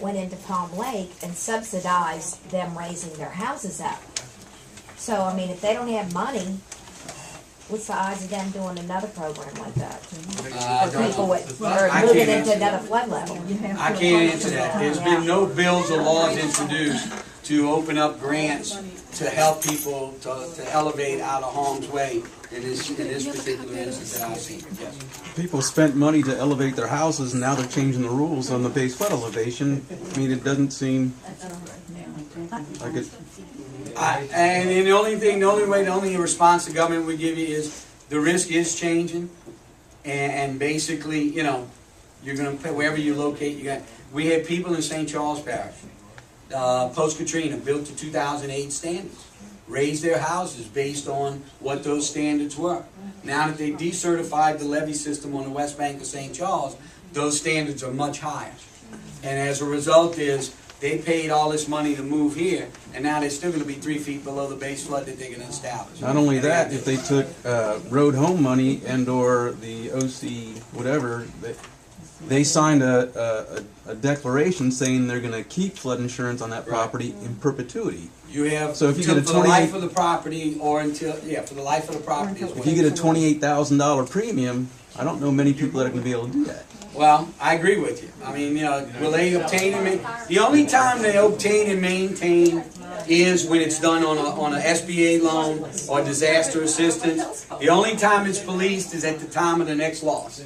went into Palm Lake and subsidized them raising their houses up. So, I mean, if they don't have money, what's the odds of them doing another program like that? For people with, or moving into another flood level? I can't answer that. There's been no bills or laws introduced to open up grants to help people to elevate out of harm's way in this particular instance that I've seen. Yes. People spent money to elevate their houses, and now they're changing the rules on the base flood elevation. I mean, it doesn't seem like it. And the only response the government would give you is the risk is changing, and basically, you know, you're going to pay wherever you locate. We have people in St. Charles Parish, post Katrina, built to 2008 standards, raised their houses based on what those standards were. Now that they decertified the levee system on the west bank of St. Charles, those standards are much higher, and as a result is they paid all this money to move here, and now they're still going to be 3 feet below the base flood that they're going to establish. Not only that, if they took road home money and or the OC whatever, they signed a declaration saying they're going to keep flood insurance on that property in perpetuity. You have so if you get a for the life of the property, or until for the life of the property. If you get a $28,000 premium, I don't know many people that are going to be able to do that. Well, I agree with you. I mean, you know, will they obtain and maintain? The only time they obtain and maintain is when it's done on a SBA loan or disaster assistance. The only time it's policed is at the time of the next loss.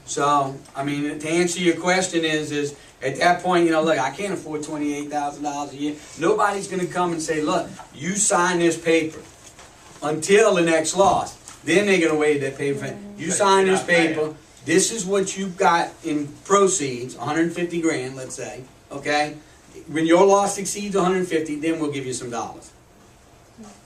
So, I mean, to answer your question is at that point, you know, look, I can't afford $28,000 a year. Nobody's going to come and say, look, you sign this paper until the next loss. Then they're going to waive that paper. You sign this paper. This is what you've got in proceeds, 150 grand, let's say, okay? When your loss exceeds 150, then we'll give you some dollars.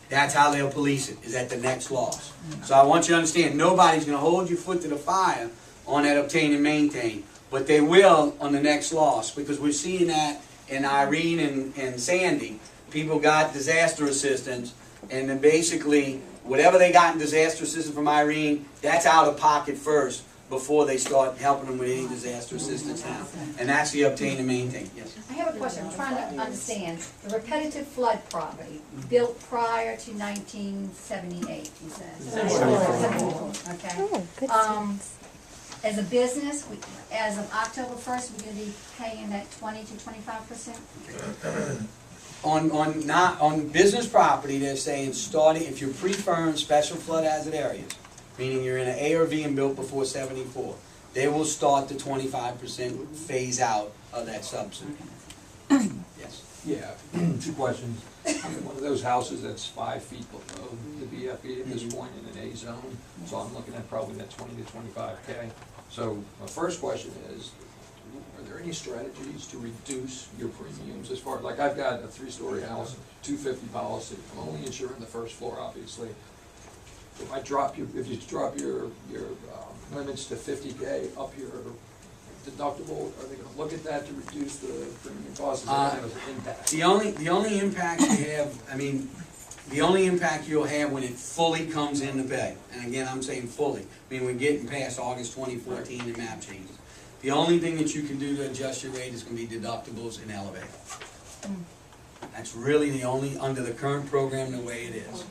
That's how they'll police it, is at the next loss. So I want you to understand, nobody's going to hold your foot to the fire on that obtain and maintain, but they will on the next loss, because we're seeing that in Irene and Sandy. People got disaster assistance, and then basically, whatever they got in disaster assistance from Irene, that's out of pocket first, before they start helping them with any disaster assistance now. And that's the obtain and maintain. Yes. I have a question. I'm trying to understand. The repetitive flood property built prior to 1978, you said. 74. Okay. As a business, as of October 1st, we're going to be paying that 20 to 25%? On business property, they're saying starting, if you're pre-firm special flood hazard areas, meaning you're in an A or V and built before 74, they will start the 25% phase out of that subsidy. Yes. Yeah, two questions. I'm in one of those houses that's 5 feet below the BFE at this point in an A zone, so I'm looking at probably that 20 to 25K. So my first question is, are there any strategies to reduce your premiums as far, like I've got a 3-story house, 250 policy, I'm only insuring the first floor obviously. If you drop your limits to 50K, up your deductible, are they going to look at that to reduce the premium costs? Is that kind of impact? The only impact you have, I mean, the only impact you'll have when it fully comes into pay, and again I'm saying fully, I mean we're getting past August 2014 and map changes. The only thing that you can do to adjust your rate is going to be deductibles and elevator. That's really the only, under the current program, the way it is.